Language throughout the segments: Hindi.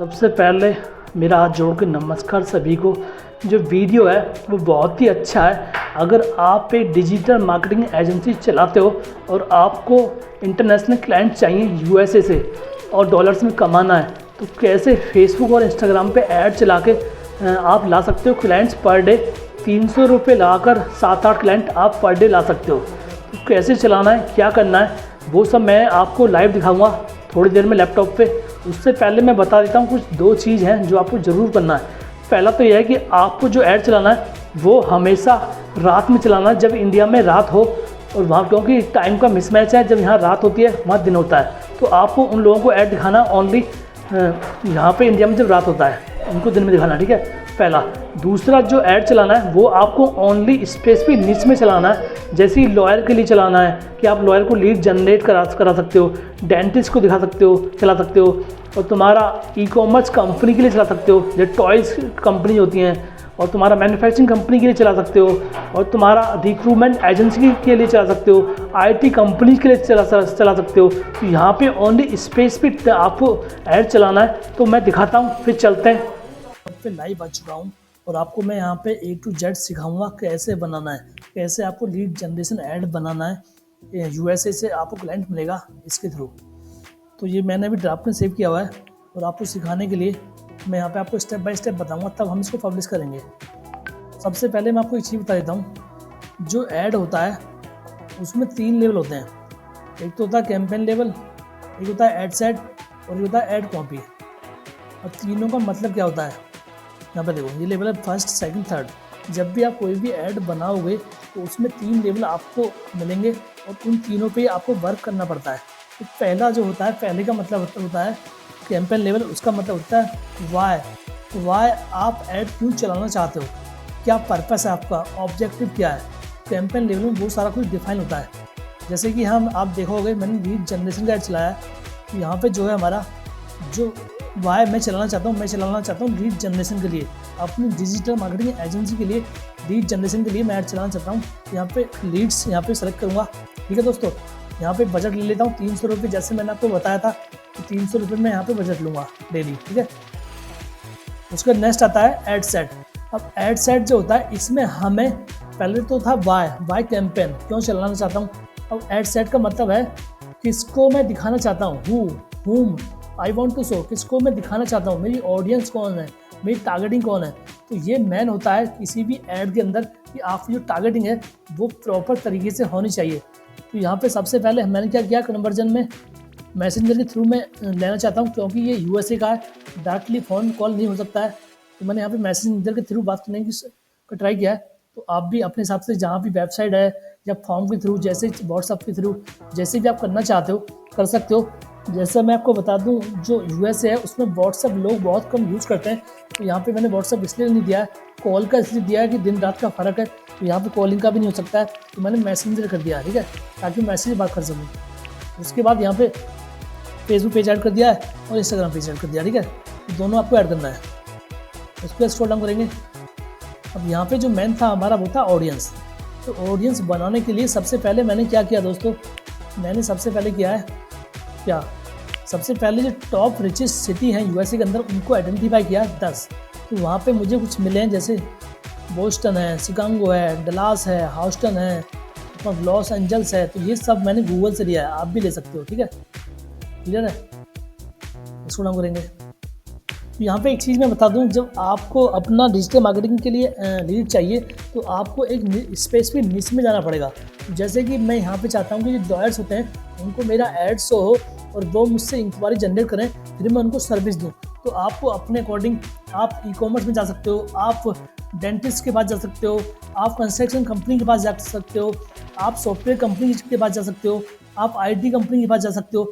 सबसे पहले मेरा हाथ जोड़ के नमस्कार सभी को। जो वीडियो है वो बहुत ही अच्छा है। अगर आप एक डिजिटल मार्केटिंग एजेंसी चलाते हो और आपको इंटरनेशनल क्लाइंट चाहिए यूएसए से और डॉलर्स में कमाना है, तो कैसे फेसबुक और इंस्टाग्राम पे ऐड चला के आप ला सकते हो क्लाइंट्स पर डे। 300 रुपये लाकर 7-8 क्लाइंट आप पर डे ला सकते हो। तो कैसे चलाना है, क्या करना है, वो सब मैं आपको लाइव दिखाऊंगा थोड़ी देर में लैपटॉप पे। उससे पहले मैं बता देता हूँ कुछ 2 चीज़ हैं जो आपको ज़रूर करना है। पहला तो यह है कि आपको जो ऐड चलाना है वो हमेशा रात में चलाना है, जब इंडिया में रात हो। और वहाँ क्योंकि टाइम का मिसमैच है, जब यहाँ रात होती है वहाँ दिन होता है, तो आपको उन लोगों को ऐड दिखाना ओनली यहाँ पे इंडिया में जब रात होता है उनको दिन में दिखाना, ठीक है, पहला। दूसरा जो ऐड चलाना है वो आपको ओनली स्पेसिफिक निच में चलाना है। जैसे लॉयर के लिए चलाना है कि आप लॉयर को लीड जनरेट करा सकते हो, डेंटिस्ट को दिखा सकते हो, चला सकते हो, और तुम्हारा ई-कॉमर्स कंपनी के लिए चला सकते हो, जो टॉयज़ कंपनी होती हैं, और तुम्हारा मैन्युफैक्चरिंग कंपनी के लिए चला सकते हो, और तुम्हारा रिक्रूटमेंट एजेंसी के लिए चला सकते हो, आईटी कंपनी के लिए चला सकते हो। तो यहाँ पे ओनली स्पेसिफिक आपको ऐड चलाना है। तो मैं दिखाता हूँ, फिर चलते हैं। पे लाइव आ चुका हूँ और आपको मैं यहाँ पे A to Z सिखाऊंगा कैसे बनाना है, कैसे आपको लीड जनरेशन ऐड बनाना है। यूएसए से आपको क्लाइंट मिलेगा इसके थ्रू। तो ये मैंने अभी ड्राफ्ट में सेव किया हुआ है और आपको सिखाने के लिए मैं यहाँ पे आपको स्टेप बाय स्टेप बताऊंगा, तब हम इसको पब्लिश करेंगे। सबसे पहले मैं आपको एक चीज़ बता देता हूँ, जो ऐड होता है उसमें 3 लेवल होते हैं। एक तो होता है कैंपेन लेवल, एक होता है एड सेट, और एक होता है एड कॉपी। और तीनों का मतलब क्या होता है, यहाँ पे देखो, ये लेवल है फर्स्ट, सेकंड, थर्ड। जब भी आप कोई भी ऐड बनाओगे तो उसमें 3 लेवल आपको मिलेंगे और उन तीनों पे आपको वर्क करना पड़ता है। तो पहला जो होता है, पहले का मतलब होता है कैंपेन लेवल। उसका मतलब होता है वाई आप ऐड क्यों चलाना चाहते हो, क्या पर्पस है आपका, ऑब्जेक्टिव क्या है। कैंपेन लेवल में बहुत सारा कुछ डिफाइन होता है। जैसे कि आप देखोगे मैंने लीड जनरेशन का ऐड चलाया, तो यहाँ पर जो है हमारा जो वाई मैं चलाना चाहता हूँ लीड जनरेशन के लिए, अपनी डिजिटल मार्केटिंग एजेंसी के लिए लीड जनरेशन के लिए मैं ऐड चलाना चाहता हूँ। यहाँ पे लीड्स यहाँ पे सेलेक्ट करूँगा, ठीक है दोस्तों। यहाँ पे बजट ले लेता हूँ 300 रुपये, जैसे मैंने आपको बताया था कि 300 रुपये में यहाँ पे बजट लूँगा डेली, ठीक है। उसका नेक्स्ट आता है एड सेट। अब एड सेट जो होता है इसमें हमें पहले तो था वाई कैंपेन क्यों चलाना चाहता हूँ। अब एड सेट का मतलब है किसको मैं दिखाना चाहता हूँ, whom I want to show, किसको मैं दिखाना चाहता हूँ, मेरी ऑडियंस कौन है, मेरी टारगेटिंग कौन है। तो ये मेन होता है किसी भी ऐड के अंदर कि आपकी जो टारगेटिंग है वो प्रॉपर तरीके से होनी चाहिए। तो यहाँ पे सबसे पहले मैंने क्या किया, कन्वर्जन में मैसेंजर के थ्रू मैं लेना चाहता हूँ, क्योंकि ये यूएसए का है, डायरेक्टली फ़ोन कॉल नहीं हो सकता है। तो मैंने यहाँ पे मैसेंजर के थ्रू बात करने की ट्राई किया है। तो आप भी अपने हिसाब से जहाँ भी वेबसाइट है या फॉर्म के थ्रू, जैसे व्हाट्सअप के थ्रू, जैसे भी आप करना चाहते हो कर सकते हो। जैसा मैं आपको बता दूं, जो यूएसए है उसमें व्हाट्सअप लोग बहुत कम यूज़ करते हैं। तो यहाँ पे मैंने व्हाट्सअप इसलिए नहीं दिया है, कॉल का इसलिए दिया है कि दिन रात का फ़र्क है, तो यहाँ पे कॉलिंग का भी नहीं हो सकता है, तो मैंने मैसेंजर कर दिया, ठीक है, ताकि मैसेज बात कर सकूँ। उसके बाद यहाँ पे फेसबुक पेज ऐड कर दिया है और इंस्टाग्राम पेज ऐड कर दिया, ठीक है। तो दोनों आपको ऐड करना है। उसको स्क्रॉल डाउन करेंगे। अब यहाँ पर जो मेन था हमारा वो था ऑडियंस। तो ऑडियंस बनाने के लिए सबसे पहले मैंने क्या किया दोस्तों, मैंने सबसे पहले किया है क्या, सबसे पहले जो टॉप रिचेस्ट सिटी हैं यूएसए के अंदर उनको आइडेंटिफाई किया 10। तो वहाँ पे मुझे कुछ मिले हैं, जैसे बोस्टन है, शिकागो है, डलास है, हाउस्टन है, लॉस एंजल्स है। तो ये सब मैंने गूगल से लिया है, आप भी ले सकते हो, ठीक है, क्लियर है। इसको नाम करेंगे। तो यहाँ पे एक चीज़ मैं बता दूँ, जब आपको अपना डिजिटल मार्केटिंग के लिए लीड चाहिए तो आपको एक स्पेसिफिक निश में जाना पड़ेगा। जैसे कि मैं यहाँ पे चाहता हूँ कि जो लॉयर्स होते हैं उनको मेरा ऐड शो हो और वो मुझसे इंक्वायरी जनरेट करें, फिर मैं उनको सर्विस दूँ। तो आपको अपने अकॉर्डिंग आप ई-कॉमर्स में जा सकते हो, आप डेंटिस्ट के पास जा सकते हो, आप कंस्ट्रक्शन कंपनी के पास जा सकते हो, आप सॉफ्टवेयर कंपनी के पास जा सकते हो, आप आईटी कंपनी के पास जा सकते हो,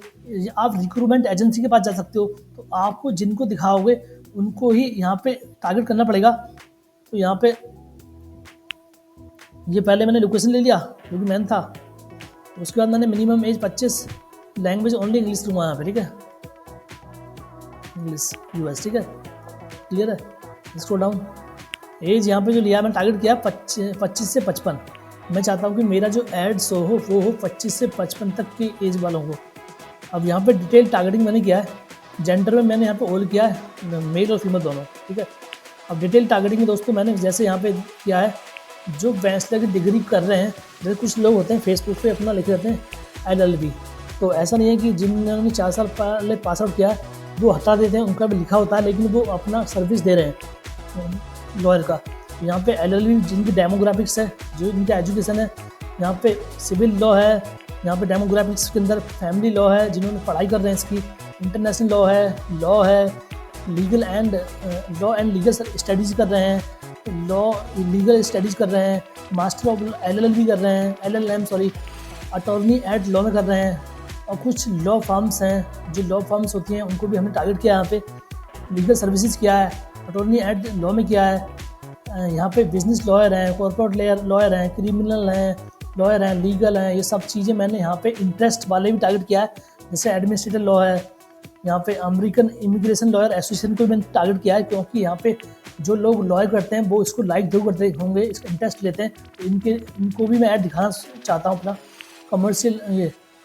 आप रिक्रूटमेंट एजेंसी के पास जा सकते हो। तो आपको जिनको दिखाओगे उनको ही यहाँ पे टारगेट करना पड़ेगा। तो यहाँ पे ये पहले मैंने लोकेशन ले लिया जो कि मेन था। उसके बाद मैंने minimum age 25, language only English लूँगा यहाँ पे, ठीक है, इंग्लिश यूएस, ठीक है, क्लियर है। इसको डाउन एज यहाँ पे जो लिया मैंने टारगेट किया 25 से 55। मैं चाहता हूँ कि मेरा जो एड शो हो वो हो 25 से 55 तक की एज वालों को। अब यहाँ पे डिटेल टारगेटिंग मैंने किया है जेंडर में मैंने यहाँ पे ऑल किया है मेल और फीमेल दोनों, ठीक है। अब डिटेल टारगेटिंग में दोस्तों मैंने जैसे यहाँ पे किया है, जो बैचलर की डिग्री कर रहे हैं, जैसे कुछ लोग होते हैं फेसबुक पे अपना लिखे रहते हैं LLB, तो ऐसा नहीं है कि जिन्होंने 4 साल पहले पास आउट किया है वो हटा देते हैं, उनका भी लिखा होता है, लेकिन वो अपना सर्विस दे रहे हैं लॉयर का। यहाँ पे LLB जिनकी डेमोग्राफिक्स है, जो इनका एजुकेशन है, यहाँ पे सिविल लॉ है, यहाँ पे डेमोग्राफिक्स के अंदर फैमिली लॉ है, जिन्होंने पढ़ाई कर रहे हैं इसकी, इंटरनेशनल लॉ है, लीगल एंड लीगल स्टडीज़ कर रहे हैं, लॉ लीगल स्टडीज़ कर रहे हैं, मास्टर ऑफ LLB कर रहे हैं, LLM sorry, attorney at law में कर रहे हैं, और कुछ लॉ फर्म्स हैं, जो लॉ फर्म्स होती हैं उनको भी हमने टारगेट किया है। यहाँ पे लीगल सर्विसेज किया है, अटॉर्नी एट लॉ में किया है, यहाँ पे बिजनेस लॉयर हैं, कॉर्पोरेट लॉयर हैं, क्रिमिनल हैं लॉयर हैं, लीगल हैं, ये सब चीज़ें मैंने यहाँ पे इंटरेस्ट वाले भी टारगेट किया है। जैसे एडमिनिस्ट्रेटिव लॉ है, यहाँ पे अमेरिकन इमिग्रेशन लॉयर एसोसिएशन को भी मैंने टारगेट किया है, क्योंकि यहाँ पे जो लोग लॉयर करते हैं वो इसको लाइक जरूर करते होंगे, इसका इंटरेस्ट लेते हैं, तो इनको भी मैं ऐड दिखाना चाहता हूँ अपना।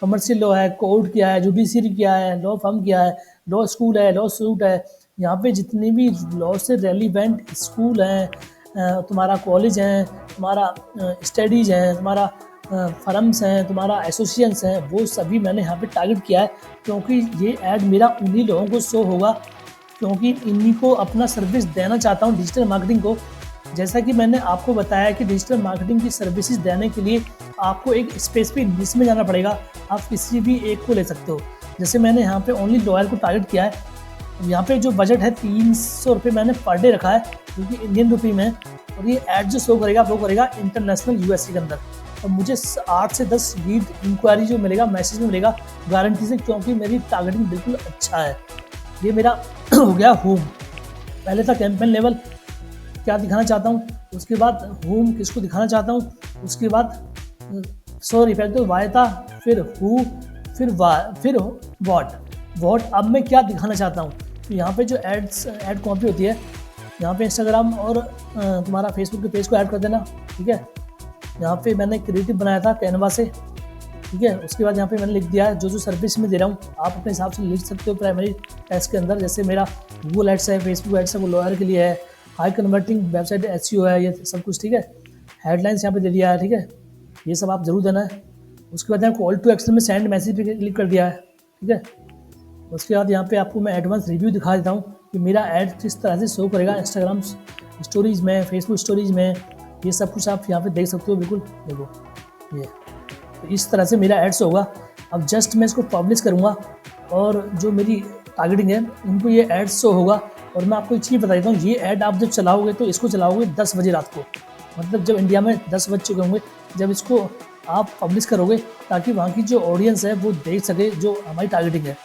कमर्शियल लॉ है, कोर्ट किया है, जुडिशरी किया है, लॉ फर्म किया है, लॉ स्कूल है, लॉ सूट है, यहाँ पे जितने भी लॉ से रेलिवेंट स्कूल हैं, तुम्हारा कॉलेज हैं, तुम्हारा स्टडीज़ हैं, तुम्हारा फर्म्स हैं, तुम्हारा एसोसिएशंस हैं, वो सभी मैंने यहाँ पे टारगेट किया है, क्योंकि ये ऐड मेरा उन्हीं लोगों को शो होगा, क्योंकि इन्हीं को अपना सर्विस देना चाहता हूँ डिजिटल मार्केटिंग को। जैसा कि मैंने आपको बताया कि डिजिटल मार्केटिंग की सर्विसेज देने के लिए आपको एक स्पेसिफिक निश में जाना पड़ेगा, आप किसी भी एक को ले सकते हो। जैसे मैंने यहाँ पे ओनली लॉयर को टारगेट किया है, यहाँ पे जो बजट है 300 रुपये मैंने पर डे रखा है, क्योंकि इंडियन रुपये में, और ये ऐड जो शो करेगा वो करेगा इंटरनेशनल USA के अंदर। और मुझे 8 से 10 लीड इंक्वायरी जो मिलेगा मैसेज में मिलेगा गारंटी से, क्योंकि मेरी टारगेटिंग बिल्कुल अच्छा है। ये मेरा हो गया होम। पहले था कैंपेन लेवल, क्या दिखाना चाहता हूँ, उसके बाद होम किसको दिखाना चाहता हूँ, उसके बाद सॉरी पहले तो वाई था, फिर हु, फिर व्हाट। अब मैं क्या दिखाना चाहता हूँ, तो यहाँ पे जो ऐड कॉपी होती है, यहाँ पे इंस्टाग्राम और तुम्हारा फेसबुक के पेज को ऐड कर देना, ठीक है। यहाँ पे मैंने क्रिएटिव बनाया था कैनवा से, ठीक है। उसके बाद यहाँ पे मैंने लिख दिया है जो सर्विस में दे रहा हूँ, आप अपने हिसाब से लिख सकते हो प्राइमरी टेक्स्ट के अंदर। जैसे मेरा गूगल एड्स है, फेसबुक एड्स है, वो लॉयर के लिए है, हाई कन्वर्टिंग वेबसाइट SEO है, ये सब कुछ, ठीक है। हेडलाइंस यहाँ पे दे दिया है, ठीक है, ये सब आप जरूर देना है। उसके बाद यहाँ कॉल टू एक्शन में सेंड मैसेज पे क्लिक कर दिया है, ठीक है। उसके बाद यहाँ पे आपको मैं एडवांस रिव्यू दिखा देता हूँ कि मेरा ऐड किस तरह से शो करेगा इंस्टाग्राम स्टोरीज में, फेसबुक स्टोरीज में, ये सब कुछ आप यहाँ पे देख सकते हो। बिल्कुल देखो ये, तो इस तरह से मेरा एड्स होगा। अब जस्ट मैं इसको पब्लिश करूँगा और जो मेरी टारगेटिंग है उनको ये एड्स शो होगा। और मैं आपको एक चीज़ बता देता हूँ, ये ऐड आप जब चलाओगे तो इसको चलाओगे 10 बजे रात को, मतलब जब इंडिया में 10 बज चुके होंगे, जब इसको आप पब्लिश करोगे, ताकि वहाँ की जो ऑडियंस है वो देख सके जो हमारी टारगेटिंग है।